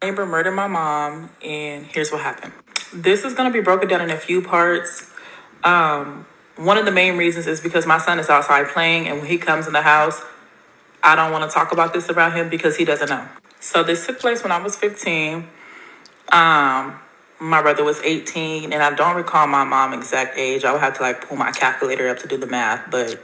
Neighbor murdered my mom, and here's what happened. This is going to be broken down in a few parts. One of the main reasons is because my son is outside playing, and when he comes in the house, I don't want to talk about this about him because he doesn't know. So this took place when I was 15. My brother was 18, and I don't recall my mom exact age. I would have to like pull my calculator up to do the math, but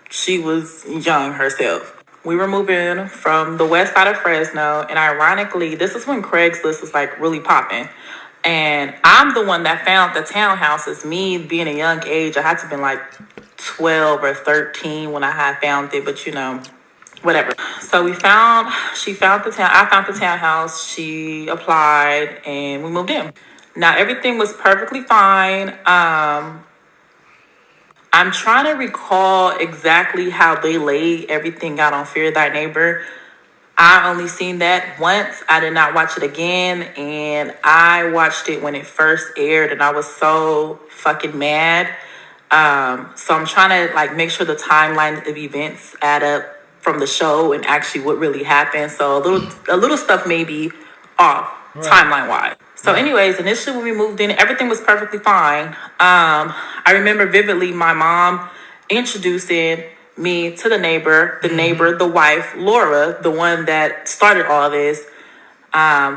she was young herself. We were moving from the west side of Fresno, and ironically, this is when Craigslist was like really popping. And I'm the one that found the townhouses. Me being a young age, I had to been like 12 or 13 when I had found it, but whatever. So she found I found the townhouse, she applied, and we moved in. Now everything was perfectly fine. I'm trying to recall exactly how they laid everything out on Fear Thy Neighbor. I only seen that once. I did not watch it again, and I watched it when it first aired, and I was so fucking mad. So I'm trying to like make sure the timeline of events add up from the show and actually what really happened. So a little stuff may be off Right. timeline wise. So, Right. anyways, initially when we moved in, everything was perfectly fine. I remember vividly my mom introducing me to Mm-hmm. the wife, Laura, the one that started all this.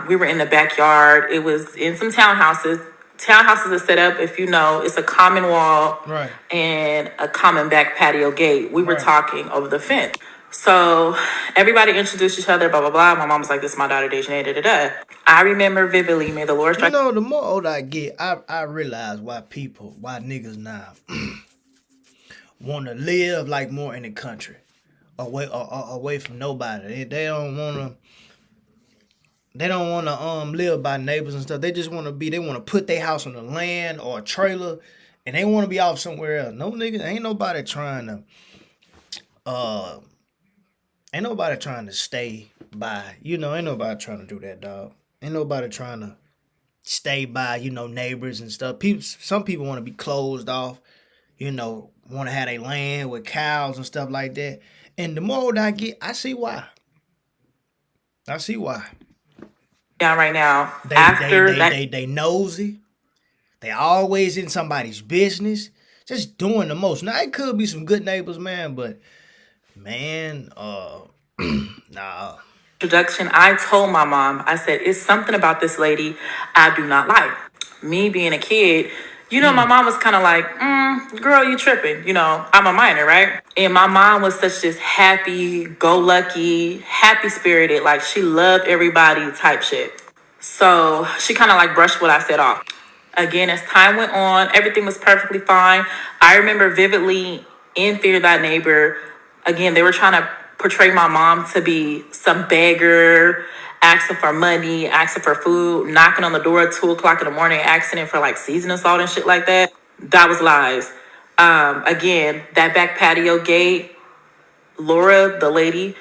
We were in the backyard. It was in some townhouses. Townhouses are set up, if you know, it's a common wall Right. and a common back patio gate. We were Right. talking over the fence. So everybody introduced each other, blah, blah, blah. My mom was like, this is my daughter, Dejanay, da, da, da. I remember vividly, may the Lord You strike. know, the more older I get, I realize why niggas now want to live like more in the country, away from nobody. They don't want to live by neighbors and stuff. They just want to be. They want to put their house on the land or a trailer, and they want to be off somewhere else. No nigga, uh ain't nobody trying to stay by. Ain't nobody trying to do that, dog. Ain't nobody trying to stay by, neighbors and stuff. Some people want to be closed off, want to have a land with cows and stuff like that. And the more older I get, I see why. I see why. Down right now, They they after they that. they they nosy. They always in somebody's business, just doing the most. Now it could be some good neighbors, man, but man, nah. Introduction, I told my mom, I said, it's something about this lady I do not like. Me being a kid, my Mm. mom was kind of like, girl, you tripping. I'm a minor, right? And my mom was such this happy, go lucky, happy spirited, like she loved everybody type shit. So she kind of like brushed what I said off. Again, as time went on, everything was perfectly fine. I remember vividly in Fear Thy Neighbor, again, they were trying to portray my mom to be some beggar, asking for money, asking for food, knocking on the door at 2 o'clock in the morning, asking it for like seasoning salt and shit like that. That was lies. Again, that back patio gate, Laura, the lady,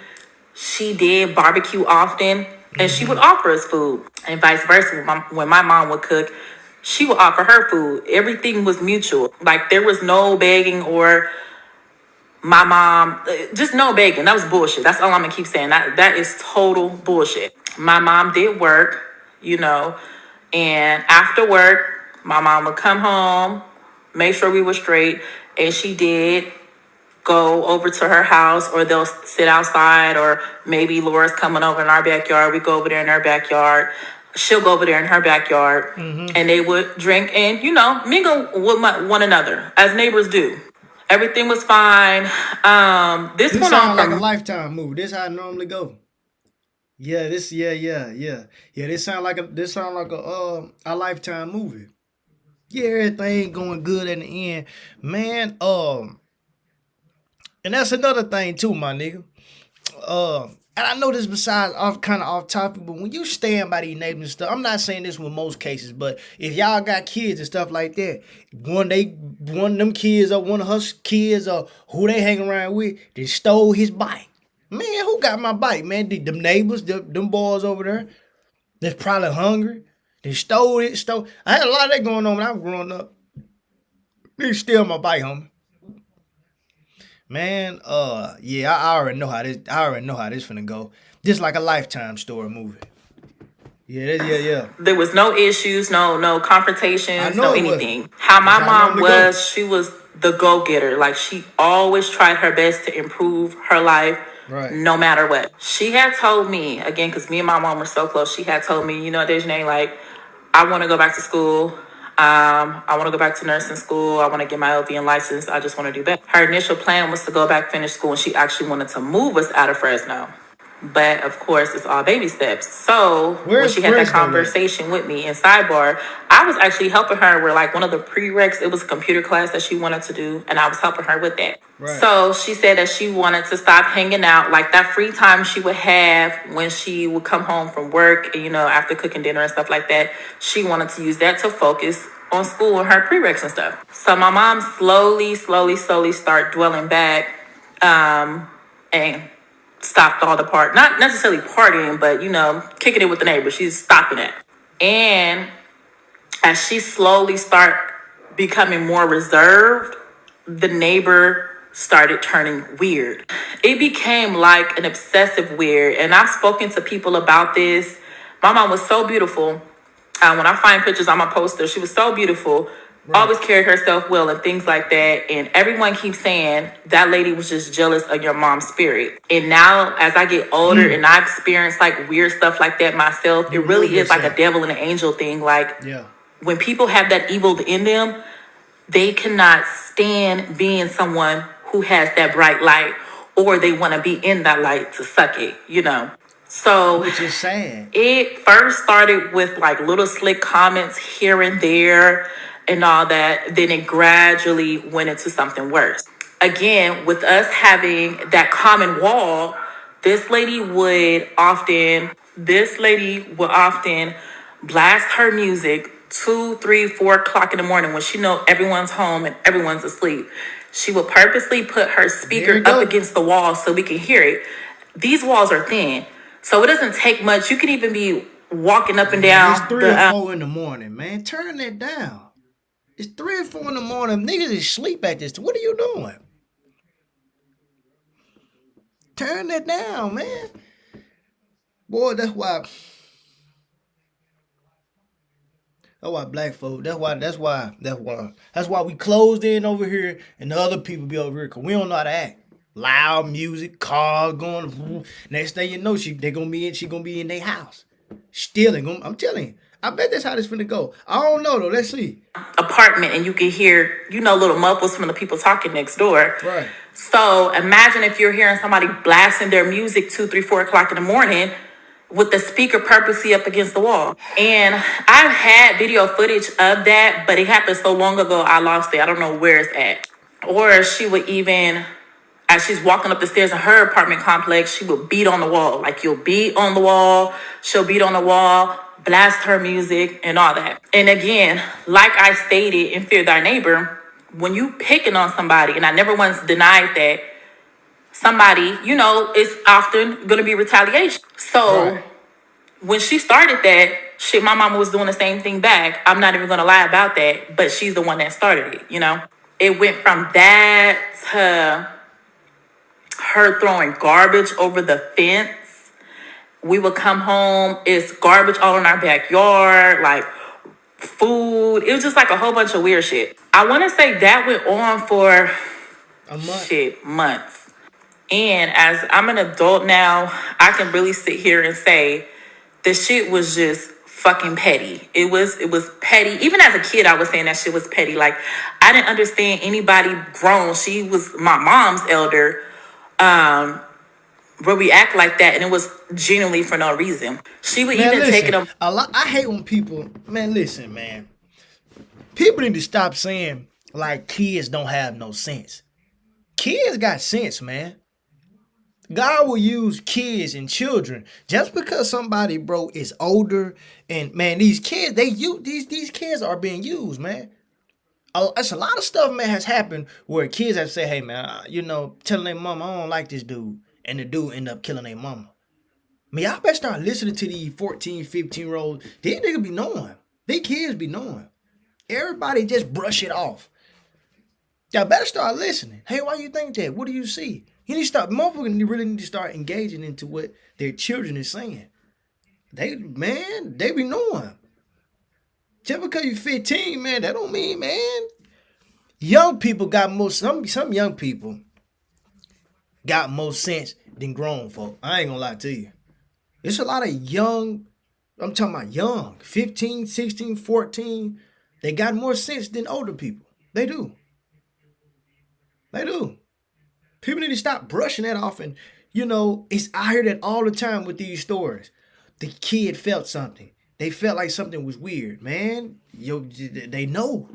she did barbecue often, and she would Mm-hmm. offer us food, and vice versa. When my mom would cook, she would offer her food. Everything was mutual. Like there was no begging or my mom, just no begging. That was bullshit. That's all I'm gonna keep saying. That is total bullshit. My mom did work, you know, and after work, my mom would come home, make sure we were straight, and she did go over to her house, or they'll sit outside, or maybe Laura's coming over in our backyard. We go over there in her backyard. She'll go over there in her backyard, Mm-hmm. and they would drink and mingle with one another as neighbors do. Everything was fine. This This went on sounds like a from Lifetime movie. This how it normally go. Yeah, yeah. This sound like a Lifetime movie. Yeah, everything going good in the end, man. And that's another thing too, my nigga. And I know this besides off kind of off topic, but when you stand by these neighbors and stuff, I'm not saying this with most cases, but if y'all got kids and stuff like that, one of them kids or one of her kids or who they hang around with, they stole his bike. Man, who got my bike, man? Them neighbors, them boys over there, that's probably hungry. They stole it, stole. I had a lot of that going on when I was growing up. They steal my bike, homie. Man, yeah, I already know how this. I already know how this finna go. Just like a Lifetime story movie. Yeah. There was no issues, no I confrontations, no know it wasn't. anything. How That's my how it mom normally go. was, she was the go-getter. Like she always tried her best to improve her life Right. no matter what. She had told me, again, because me and my mom were so close, she had told me, Dejanay, like, I want to go back to school. I want to go back to nursing school. I want to get my LVN license. I just want to do better. Her initial plan was to go back, finish school, and she actually wanted to move us out of Fresno. But of course, it's all baby steps. So when Where's she had that Fresno at? conversation with me in sidebar, I was actually helping her where like one of the prereqs, it was a computer class that she wanted to do, and I was helping her with that. Right. So she said that she wanted to stop hanging out, like that free time she would have when she would come home from work, after cooking dinner and stuff like that. She wanted to use that to focus on school and her prereqs and stuff. So my mom slowly start dwelling back, and stopped all the not necessarily partying, but kicking it with the neighbors. She's stopping it. And as she slowly start becoming more reserved, the neighbor started turning weird. It became like an obsessive weird. And I've spoken to people about this. My mom was so beautiful. When I find pictures on my poster, she was so beautiful. Right. Always carried herself well and things like that. And everyone keeps saying that lady was just jealous of your mom's spirit. And now as I get older and I experience like weird stuff like that myself, it really is like a devil and an angel thing. Like when people have that evil in them, they cannot stand being someone who has that bright light, or they want to be in that light to suck it, So which is sad. It first started with like little slick comments here and there and all that. Then it gradually went into something worse. Again, with us having that common wall, this lady would often blast her music 2, 3, 4 o'clock in the morning when she know everyone's home and everyone's asleep. She would purposely put her speaker up against the wall so we can hear it. These walls are thin, so it doesn't take much. You can even be walking up and down. It's 3 or 4 in the morning, man. Turn that down. It's 3 or 4 in the morning. Niggas is asleep at this. What are you doing? Turn that down, man. Boy, that's why black folk. That's why we closed in over here, and the other people be over here because we don't know how to act. Loud music, cars going. Next thing you know, she gonna be in their house, stealing. I'm telling you. I bet that's how this finna go. I don't know though. Let's see. Apartment, and you can hear, little muffles from the people talking next door. Right. So imagine if you're hearing somebody blasting their music 2, 3, 4 o'clock in the morning with the speaker purposely up against the wall. And I've had video footage of that, but it happened so long ago, I lost it. I don't know where it's at. Or she would even, as she's walking up the stairs in her apartment complex, she would beat on the wall. Like you'll beat on the wall, she'll beat on the wall, blast her music and all that. And again, like I stated in Fear Thy Neighbor, when you picking on somebody, and I never once denied that, somebody, it's often going to be retaliation. So when she started that, shit, my mama was doing the same thing back. I'm not even going to lie about that, but she's the one that started it, It went from that to her throwing garbage over the fence. We would come home, it's garbage all in our backyard, like food. It was just like a whole bunch of weird shit. I want to say that went on for months. And as I'm an adult now, I can really sit here and say the shit was just fucking petty. It was petty. Even as a kid, I was saying that shit was petty. Like, I didn't understand anybody grown. She was my mom's elder. Where we act like that, and it was genuinely for no reason. She would take it. I hate when people, listen, man. People need to stop saying like kids don't have no sense. Kids got sense, man. God will use kids and children. Just because somebody, bro, is older, and man, these kids, these kids are being used, man. It's a lot of stuff, man, has happened where kids have said, hey, man, telling their mama, I don't like this dude. And the dude end up killing their mama. Y'all better start listening to these 14, 15-year-olds. These niggas be knowing. These kids be knowing. Everybody just brush it off. Y'all better start listening. Hey, why you think that? What do you see? You need to start, motherfuckers really need to start engaging into what their children is saying. They be knowing. Just because you 15, man, that don't mean, man. Young people got more. Some young people got more sense than grown folk. I ain't gonna lie to you. It's a lot of young. I'm talking about young, 15, 16, 14. They got more sense than older people. They do. They do. People need to stop brushing that off. And, I hear that all the time with these stories. The kid felt something. They felt like something was weird, man. They know.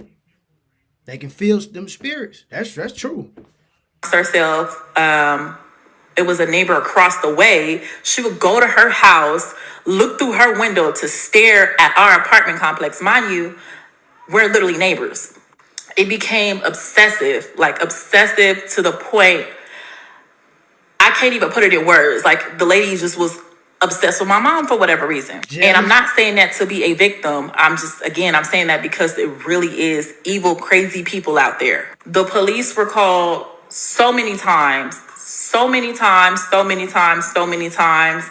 They can feel them spirits. That's true. Herself, it was a neighbor across the way. She would go to her house, look through her window to stare at our apartment complex. Mind you, we're literally neighbors. It became obsessive, like obsessive to the point I can't even put it in words. Like the lady just was obsessed with my mom for whatever reason. And I'm not saying that to be a victim. I'm saying that because it really is evil, crazy people out there. The police were called so many times, so many times, so many times, so many times.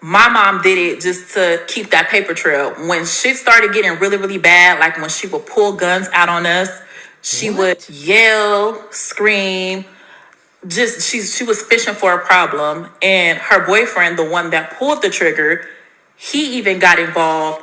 My mom did it just to keep that paper trail. When shit started getting really, really bad, like when she would pull guns out on us, she would yell, scream. She was fishing for a problem, and her boyfriend, the one that pulled the trigger, he even got involved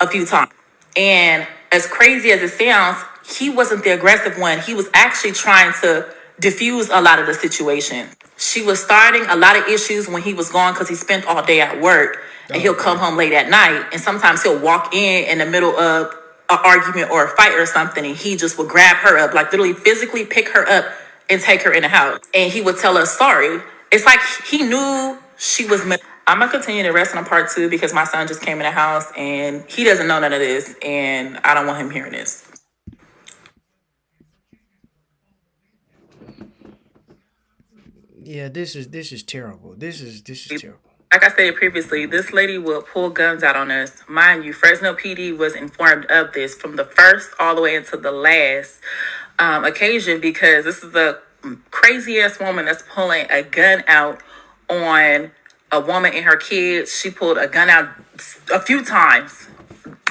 a few times. And as crazy as it sounds, he wasn't the aggressive one. He was actually trying to diffuse a lot of the situation. She was starting a lot of issues when he was gone because he spent all day at work, and he'll come home late at night, and sometimes he'll walk in the middle of an argument or a fight or something, and he just would grab her up, like literally physically pick her up and take her in the house. And he would tell us sorry. It's like he knew she was. I'm gonna continue the rest on part 2 because my son just came in the house and he doesn't know none of this, and I don't want him hearing this. Yeah, this is terrible. This is terrible. Like I said previously, this lady will pull guns out on us. Mind you, Fresno PD was informed of this from the first all the way into the last occasion, because this is a crazy ass woman that's pulling a gun out on a woman and her kids. She pulled a gun out a few times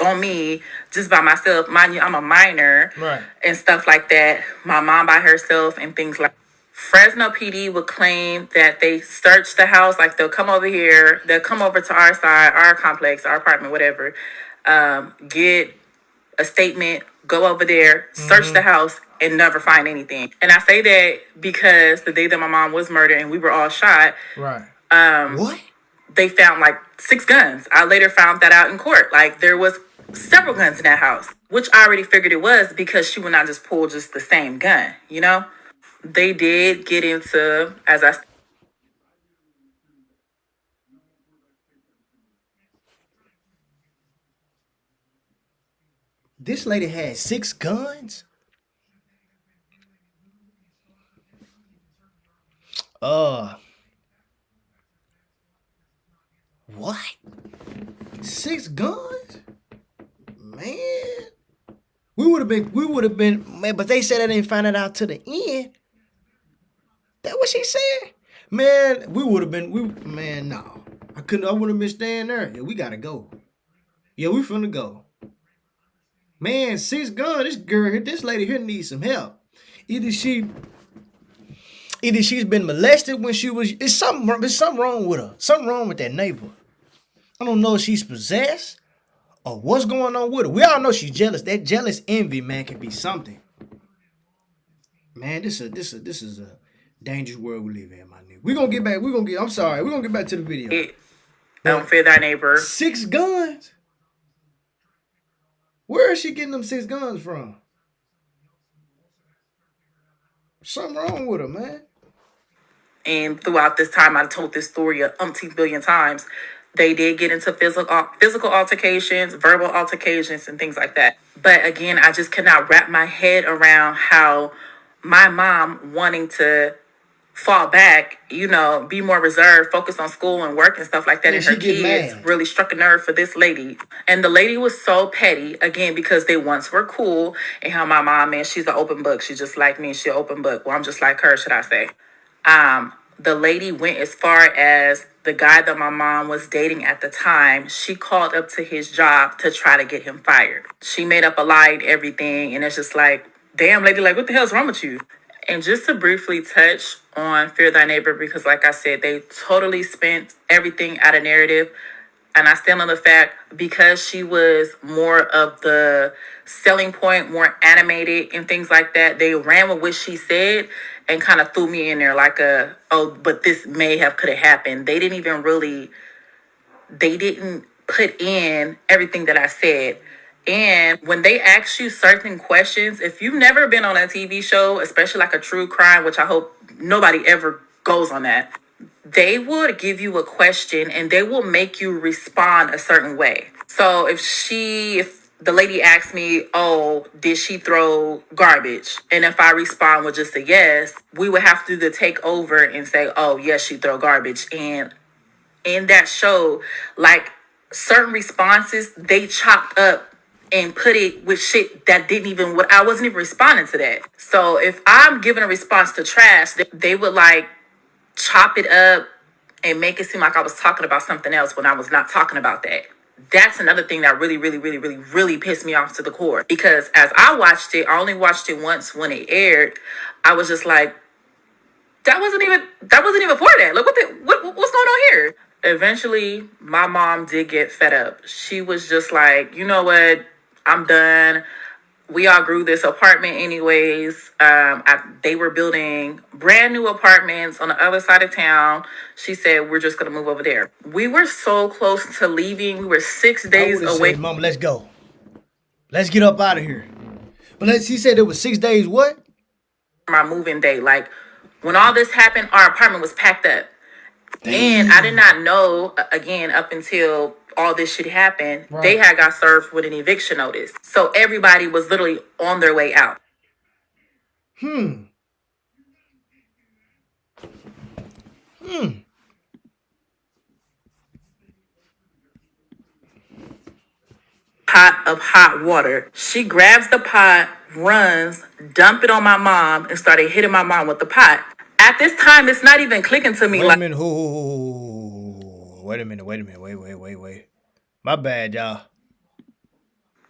on me just by myself. Mind you, I'm a minor, right, and stuff like that. My mom by herself and things like that. Fresno PD would claim that they searched the house, like they'll come over here, they'll come over to our side, our complex, our apartment, whatever, get a statement, go over there, search the house, and never find anything. And I say that because the day that my mom was murdered and we were all shot, right, what? They found like 6 guns. I later found that out in court. Like there was several guns in that house, which I already figured it was because she would not just pull just the same gun, you know? They did get into, as I This lady had 6 guns? What? 6 guns? Man. We would have been, man, but they said I didn't find it out to the end. That what she said? Man, we would have been, no. I wouldn't have been staying there. Yeah, we gotta go. Yeah, we finna go. Man, 6 guns, this lady here needs some help. Either she's been molested when she was, it's something wrong with her. Something wrong with that neighbor. I don't know if she's possessed or what's going on with her. We all know she's jealous. That jealous envy, man, can be something. Man, this is a dangerous world we live in, my nigga. We're gonna get back to the video. Don't fear thy neighbor. 6 guns? Where is she getting them 6 guns from? Something wrong with her, man. And throughout this time, I told this story a umpteen billion times. They did get into physical altercations, verbal altercations, and things like that. But again, I just cannot wrap my head around how my mom wanting to fall back, be more reserved, focus on school and work and stuff like that, and her kids really struck a nerve for this lady. And the lady was so petty, again, because they once were cool, and how my mom, man, she's an open book. She's just like me. She's an open book. Well, I'm just like her, should I say. The lady went as far as the guy that my mom was dating at the time. She called up to his job to try to get him fired. She made up a lie and everything. And it's just like, damn, lady, like, what the hell's wrong with you? And just to briefly touch on Fear Thy Neighbor, because like I said, they totally spent everything out of narrative. And I stand on the fact, because she was more of the selling point, more animated and things like that, they ran with what she said and kind of threw me in there like oh, but this may have could have happened. They didn't put in everything that I said. And when they ask you certain questions, if you've never been on a TV show, especially like a true crime, which I hope nobody ever goes on that, they would give you a question and they will make you respond a certain way. So if the lady asked me, oh, did she throw garbage? And if I respond with just a yes, we would have to do the takeover and say, oh, yes, she throw garbage. And in that show, like certain responses, they chopped up and put it with shit that didn't even, what I wasn't even responding to that. So if I'm giving a response to trash, they would like chop it up and make it seem like I was talking about something else when I was not talking about that. That's another thing that really, really, really, really, really pissed me off to the core. Because as I watched it, I only watched it once when it aired. I was just like, that wasn't even for that. Like, what's going on here? Eventually, my mom did get fed up. She was just like, you know what? I'm done. We all grew this apartment anyways. They were building brand new apartments on the other side of town. She said, we're just going to move over there. We were so close to leaving. We were 6 days away. Said, Mama, let's go. Let's get up out of here. But she said it was 6 days what? My moving day. Like, when all this happened, our apartment was packed up. Damn. And I did not know, again, up until all this shit happened, right, they had got served with an eviction notice. So everybody was literally on their way out. Pot of hot water. She grabs the pot, runs, dump it on my mom, and started hitting my mom with the pot. At this time, it's not even clicking to me. Wait a minute. Wait a minute. Wait. My bad, y'all.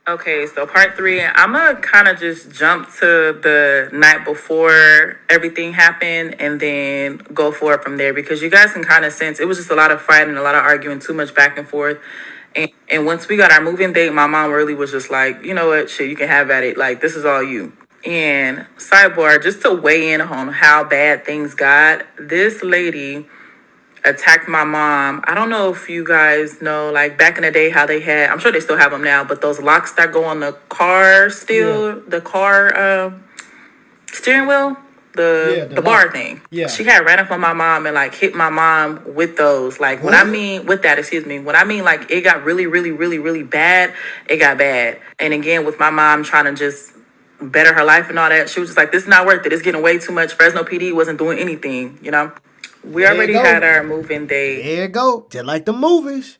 Okay, so part 3, I'm going to kind of just jump to the night before everything happened and then go forward from there, because you guys can kind of sense it was just a lot of fighting, a lot of arguing, too much back and forth. And once we got our moving date, my mom really was just like, you know what, shit, you can have at it. Like, this is all you. And sidebar, just to weigh in on how bad things got, this lady attacked my mom. I don't know if you guys know, like back in the day, how they had, I'm sure they still have them now, but those locks that go on the car still, the car steering wheel, the bar thing. Yeah. She had ran up on my mom and like hit my mom with those. Like when I mean with that, when I mean like it got really, really, really, really bad, it got bad. And again, with my mom trying to just better her life and all that, she was just like, this is not worth it. It's getting way too much. Fresno PD wasn't doing anything, you know? We already had our moving date. There you go. Just like the movies.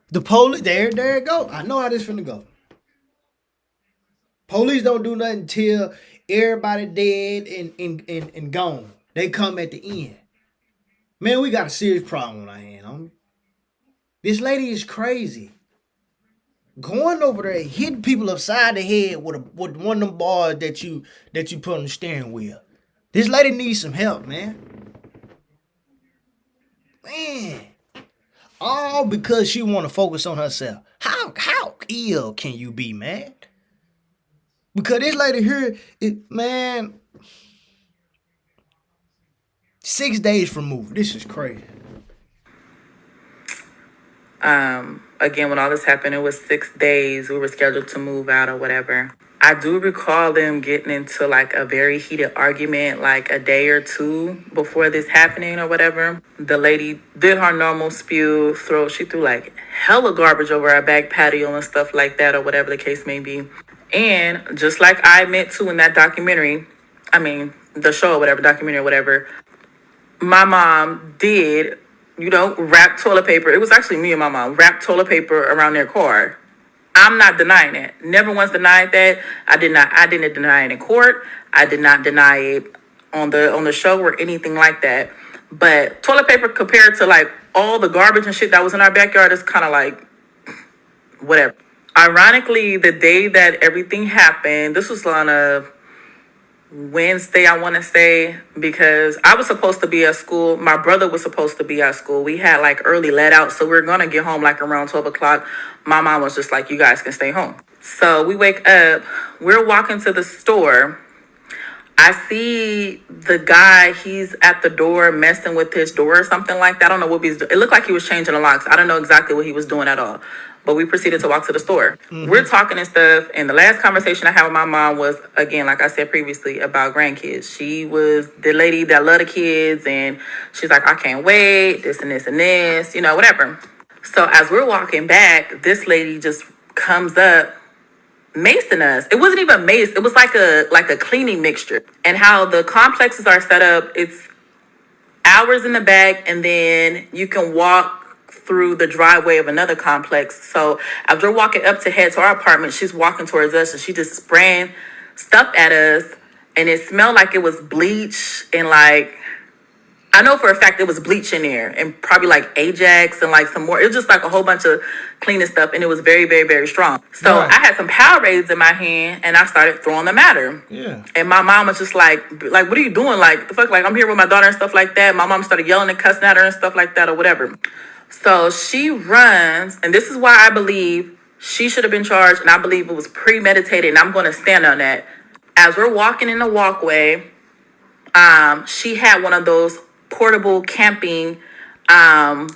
The police, there you go. I know how this finna go. Police don't do nothing till everybody dead and gone. They come at the end. Man, we got a serious problem on our hand, homie. This lady is crazy. Going over there, hitting people upside the head with one of them bars that you put on the steering wheel. This lady needs some help, man. Man, all because she want to focus on herself. How ill can you be, man? Because this lady here, man, 6 days from moving. This is crazy. Again, when all this happened, it was 6 days. We were scheduled to move out or whatever. I do recall them getting into like a very heated argument like a day or two before this happening or whatever. The lady did her normal spew, she threw like hella garbage over our back patio and stuff like that or whatever the case may be. And just like I admit to in that documentary, the show or whatever, documentary or whatever, my mom did, wrap toilet paper. It was actually me and my mom wrapped toilet paper around their car. I'm not denying it. Never once denied that. I didn't deny it in court. I did not deny it on the show or anything like that. But toilet paper compared to like all the garbage and shit that was in our backyard is kind of like whatever. Ironically, the day that everything happened, this was on a Wednesday, I want to say, because I was supposed to be at school. My brother was supposed to be at school. We had like early let out, so we are going to get home like around 12 o'clock. My mom was just like, you guys can stay home. So we wake up, we're walking to the store. I see the guy, he's at the door messing with his door or something like that. I don't know what he's doing. It looked like he was changing the locks. I don't know exactly what he was doing at all. But we proceeded to walk to the store. We're talking and stuff. And the last conversation I had with my mom was, again, like I said previously, about grandkids. She was the lady that loved the kids. And she's like, I can't wait, this and this and this, you know, whatever. So as we're walking back, this lady just comes up macing us. It wasn't even mace. It was like a cleaning mixture. And how the complexes are set up, it's hours in the back, and then you can walk through the driveway of another complex. So as we're walking up to head to our apartment, she's walking towards us and she just spraying stuff at us, and it smelled like it was bleach and like, I know for a fact it was bleach in there and probably like Ajax and like some more. It was just like a whole bunch of cleaning stuff, and it was very, very, very strong. So Right. I had some Powerades in my hand and I started throwing them at her. Yeah. And my mom was just like, what are you doing? Like, the fuck? Like, I'm here with my daughter and stuff like that. My mom started yelling and cussing at her and stuff like that or whatever. So she runs, and this is why I believe she should have been charged, and I believe it was premeditated, and I'm going to stand on that. As we're walking in the walkway, she had one of those portable camping eyes.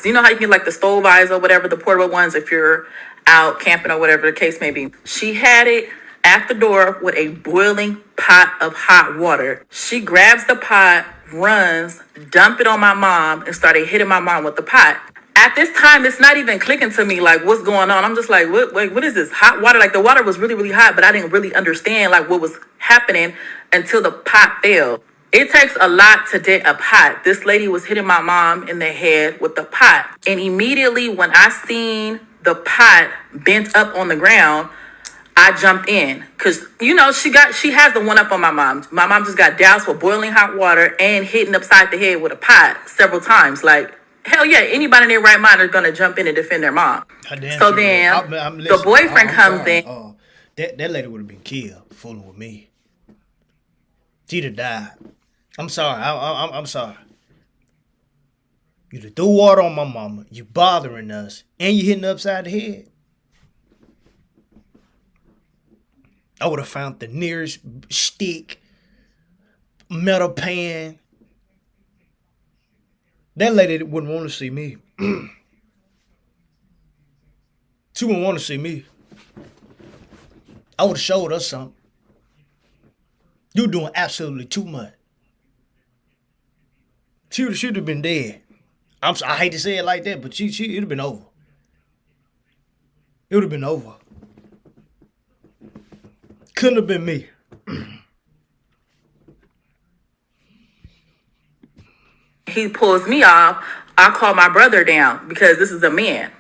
You know how you get like the stove eyes or whatever, the portable ones if you're out camping or whatever the case may be. She had it at the door with a boiling pot of hot water. She grabs the pot, runs, dump it on my mom, and started hitting my mom with the pot. At this time, it's not even clicking to me like what's going on. I'm just like, what is this hot water? Like the water was really, really hot, but I didn't really understand like what was happening until the pot fell. It takes a lot to dent a pot. This lady was hitting my mom in the head with the pot. And immediately when I seen the pot bent up on the ground, I jumped in. Cause you know, she has the one up on my mom. My mom just got doused with boiling hot water and hitting upside the head with a pot several times. Like, hell yeah, anybody in their right mind is gonna jump in and defend their mom. So then the boyfriend comes in. That lady would have been killed fooling with me. She'd have died. I'm sorry. I'm sorry. You done threw water on my mama. You bothering us. And you hitting her upside the head. I would have found the nearest stick, metal pan. That lady wouldn't want to see me. She wouldn't want to see me. I would have showed her something. You doing absolutely too much. She'd have been dead. I hate to say it like that, but it'd have been over. It would have been over. Couldn't have been me. He pulls me off. I call my brother down because this is a man.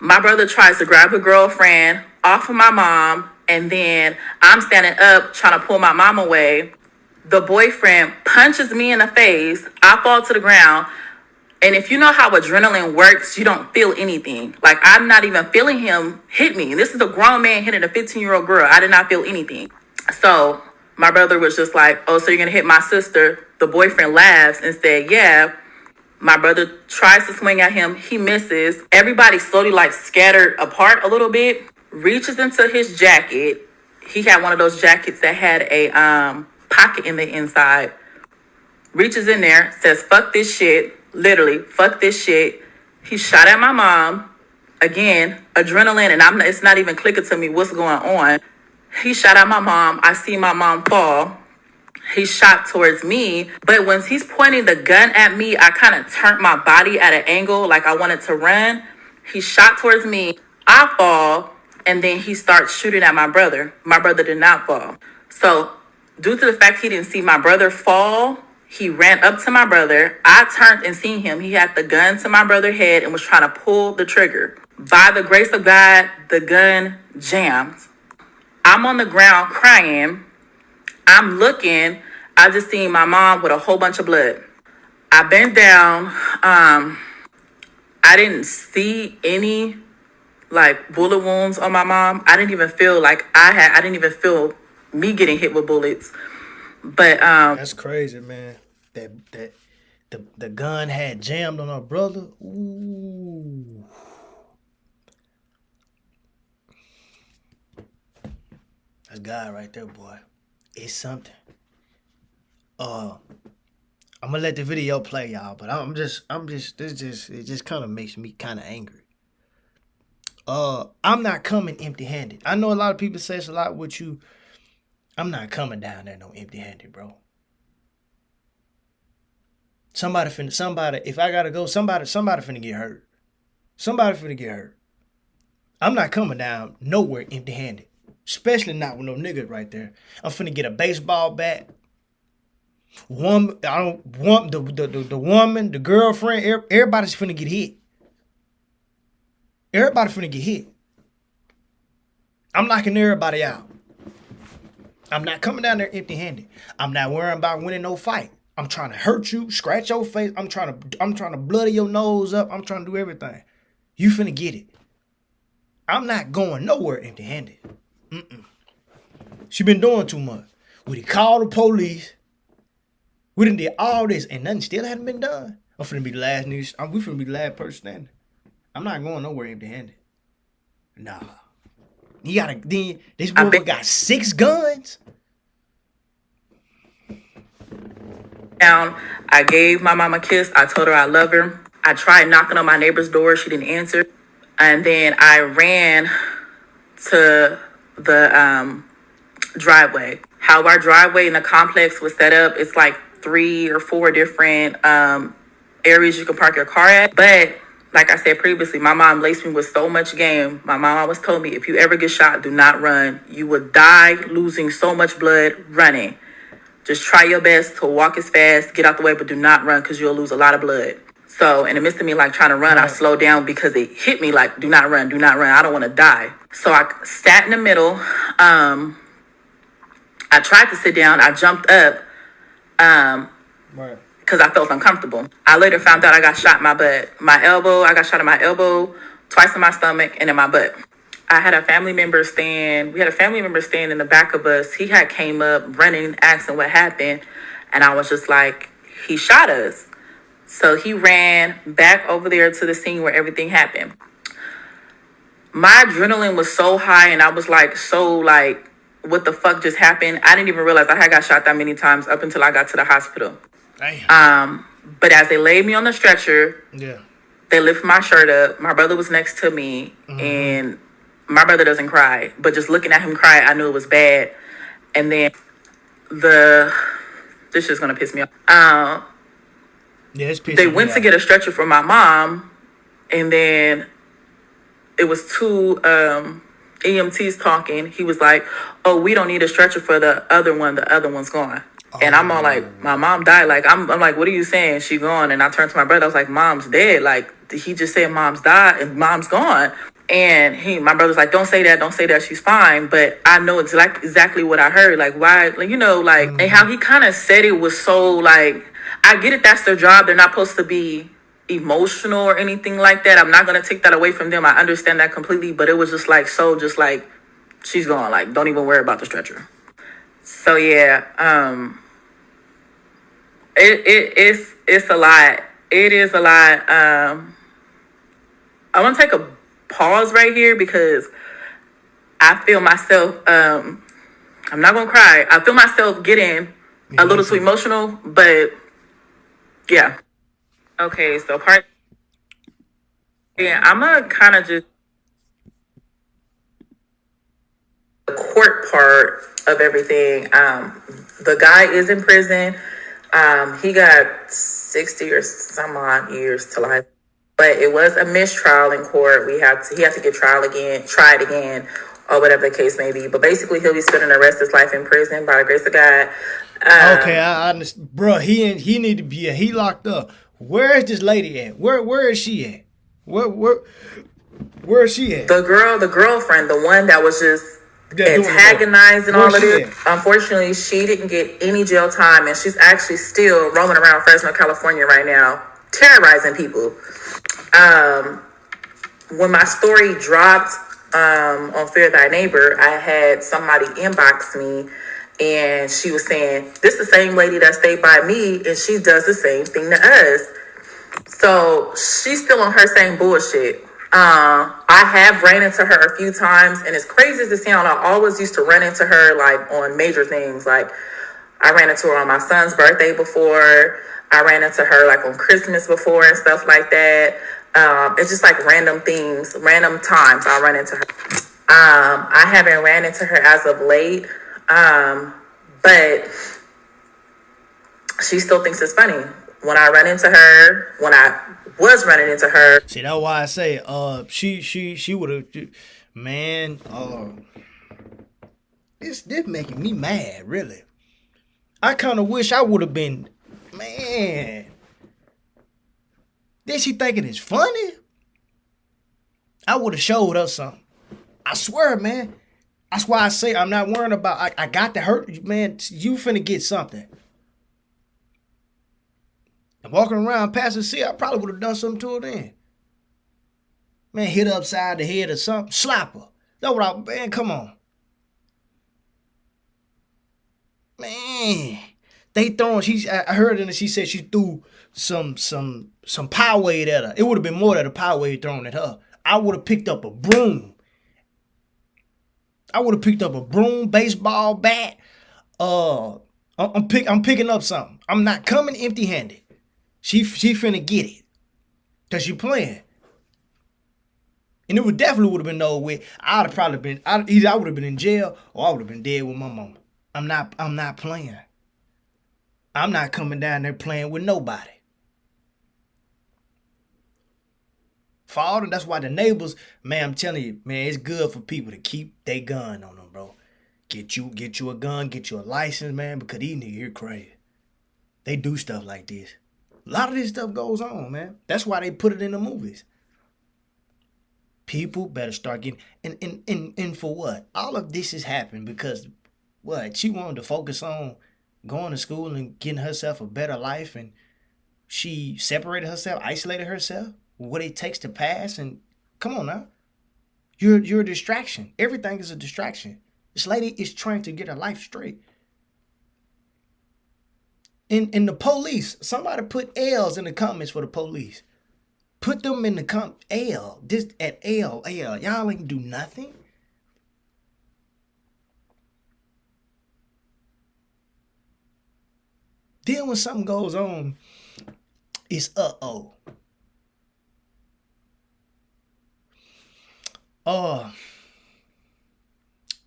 My brother tries to grab a girlfriend off of my mom, and then I'm standing up trying to pull my mom away. The boyfriend punches me in the face. I fall to the ground. And if you know how adrenaline works, you don't feel anything. Like, I'm not even feeling him hit me. This is a grown man hitting a 15-year-old girl. I did not feel anything. So my brother was just like, oh, so you're going to hit my sister? The boyfriend laughs and said, yeah. My brother tries to swing at him. He misses. Everybody slowly like scattered apart a little bit. Reaches into his jacket. He had one of those jackets that had a pocket in the inside. Reaches in there, says, fuck this shit. Literally, fuck this shit. He shot at my mom. Again, adrenaline, and it's not even clicking to me what's going on. He shot at my mom. I see my mom fall. He shot towards me. But when he's pointing the gun at me, I kind of turned my body at an angle like I wanted to run. He shot towards me. I fall. And then he starts shooting at my brother. My brother did not fall. So due to the fact he didn't see my brother fall, he ran up to my brother. I turned and seen him. He had the gun to my brother's head and was trying to pull the trigger. By the grace of God, the gun jammed. I'm on the ground crying. I'm looking. I just seen my mom with a whole bunch of blood. I bent down. I didn't see any like bullet wounds on my mom. I didn't even feel like I didn't even feel me getting hit with bullets. But That's crazy, man. That the gun had jammed on her brother. Ooh. That's God right there, boy. It's something. I'm gonna let the video play, y'all, but it just kind of makes me kind of angry. I'm not coming empty-handed. I know a lot of people say it's a lot with you. I'm not coming down there no empty-handed, bro. Somebody, if I gotta go, somebody finna get hurt. Somebody finna get hurt. I'm not coming down nowhere empty-handed. Especially not with no niggas right there. I'm finna get a baseball bat. I don't want the woman, the girlfriend, everybody's finna get hit. Everybody finna get hit. I'm knocking everybody out. I'm not coming down there empty-handed. I'm not worrying about winning no fight. I'm trying to hurt you, scratch your face. I'm trying to bloody your nose up. I'm trying to do everything. You finna get it. I'm not going nowhere empty-handed. She been doing too much. We done called the police. We done did all this and nothing still hadn't been done. I'm finna be the last news. We finna be the last person standing. I'm not going nowhere empty-handed. Nah. This boy got 6 guns. Down, I gave my mom a kiss. I told her I love her. I tried knocking on my neighbor's door. She didn't answer. And then I ran to the driveway. How our driveway in the complex was set up, it's like 3 or 4 different areas you can park your car at. But like I said previously, my mom laced me with so much game. My mom always told me, if you ever get shot, do not run. You will die losing so much blood running. Just try your best to walk as fast, get out the way, but do not run because you'll lose a lot of blood. So in the midst of me like trying to run, I slowed down because it hit me like, do not run, do not run. I don't want to die. So I sat in the middle. I tried to sit down. I jumped up because I felt uncomfortable. I later found out I got shot in my butt. I got shot in my elbow, twice in my stomach, and in my butt. We had a family member staying in the back of us. He had came up running, asking what happened. And I was just like, he shot us. So he ran back over there to the scene where everything happened. My adrenaline was so high and I was like, what the fuck just happened? I didn't even realize I had got shot that many times up until I got to the hospital. Damn. But as they laid me on the stretcher, they lifted my shirt up. My brother was next to me, and my brother doesn't cry. But just looking at him cry, I knew it was bad. And then this is gonna piss me off. They went to get a stretcher for my mom, and then it was 2 EMTs talking. He was like, "Oh, we don't need a stretcher for the other one. The other one's gone." And I'm all like, "My mom died." Like I'm like, "What are you saying? She gone?" And I turned to my brother. I was like, "Mom's dead." Like he just said, "Mom's died and Mom's gone." And my brother's like, "Don't say that. Don't say that. She's fine." But I know exactly what I heard. Like why? Like and how he kind of said it was so like. I get it. That's their job. They're not supposed to be emotional or anything like that. I'm not going to take that away from them. I understand that completely. But it was just like, she's gone. Like, don't even worry about the stretcher. So, yeah. It's a lot. It is a lot. I want to take a pause right here because I feel myself, I'm not going to cry. I feel myself getting a little too emotional, but yeah. Okay, so I'm gonna kind of just the court part of everything. The guy is in prison. He got 60 or some odd years to life, but it was a mistrial in court. He had to get tried again, or whatever the case may be. But basically, he'll be spending the rest of his life in prison by the grace of God. Okay, I understand, bro. He need to be. He locked up. Where is this lady at? Where is she at? Where is she at? The girlfriend, the one that was just They're doing it there. antagonizing Where's all of she this. at? Unfortunately, she didn't get any jail time, and she's actually still roaming around Fresno, California right now, terrorizing people. When my story dropped on Fear Thy Neighbor, I had somebody inbox me, and she was saying, "This is the same lady that stayed by me, and she does the same thing to us." So she's still on her same bullshit. I have ran into her a few times, and as crazy as it sounds, I always used to run into her like on major things. Like I ran into her on my son's birthday before. I ran into her like on Christmas before and stuff like that. It's just like random things, random times I run into her. I haven't ran into her as of late, but she still thinks it's funny. When I was running into her, See, that's why I say, she would have, man, this making me mad, really. I kind of wish I would have been, man. Then she thinking it's funny? I would have showed her something. I swear, man. That's why I say I'm not worrying about, I got to hurt you, man. You finna get something. And walking around passing C, I probably would have done something to her then. Man, hit her upside the head or something. Slap her. That's what man, come on. Man. They throwing, I heard her and she said she threw some Powerade at her. It would have been more than a Powerade thrown at her. I would have picked up a broom. Baseball bat. I'm picking up something. I'm not coming empty-handed. She finna get it. Cause she playing. And it definitely would have been no way. I'd have probably been, either I would have been in jail or I would have been dead with my mama. I'm not playing. I'm not coming down there playing with nobody. That's why the neighbors, man, I'm telling you, man, it's good for people to keep their gun on them, bro. Get you a gun, get you a license, man, because these niggas here crazy. They do stuff like this. A lot of this stuff goes on, man. That's why they put it in the movies. People better start getting, and for what? All of this has happened because, what? She wanted to focus on going to school and getting herself a better life, and she separated herself, isolated herself, what it takes to pass, and come on now. You're a distraction. Everything is a distraction. This lady is trying to get her life straight. In the police, somebody put L's in the comments for the police. Put them in the L. This at L. Y'all ain't do nothing. Then when something goes on, it's uh-oh.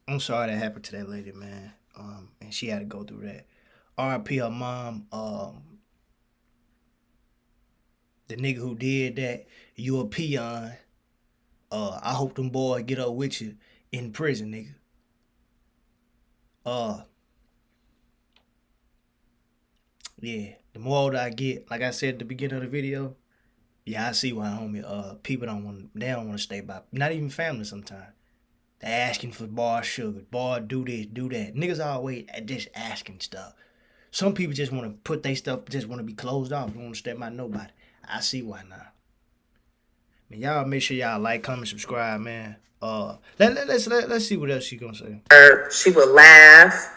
I'm sorry that happened to that lady, man. And she had to go through that. R.I.P. her mom. The nigga who did that, you a peon. I hope them boys get up with you in prison, nigga. Yeah. The more older I get, like I said at the beginning of the video, yeah, I see why, homie. People don't want to stay by. Not even family sometimes. They asking for bar sugar, bar do this, do that. Niggas always just asking stuff. Some people just want to put their stuff, just want to be closed off. Don't want to step by nobody. I see why now. Man, y'all make sure y'all like, comment, subscribe, man. Let's see what else she gonna say. She would laugh.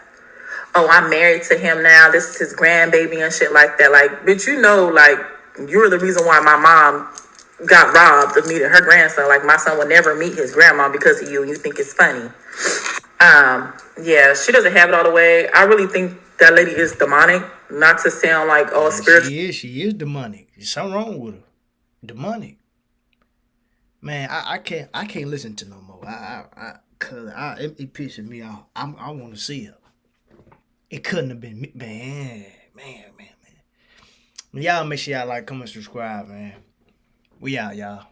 Oh, I'm married to him now. This is his grandbaby and shit like that. Like, bitch, you know, like, you're the reason why my mom got robbed of meeting her grandson. Like, my son would never meet his grandma because of you, and you think it's funny. Yeah, she doesn't have it all the way. I really think that lady is demonic. Not to sound like all spiritual. She is demonic. There's something wrong with her. Demonic. Man, I can't listen to no more. It pisses me off. I want to see her. It couldn't have been me. Man. Y'all make sure y'all like, comment, subscribe, man. We out, y'all.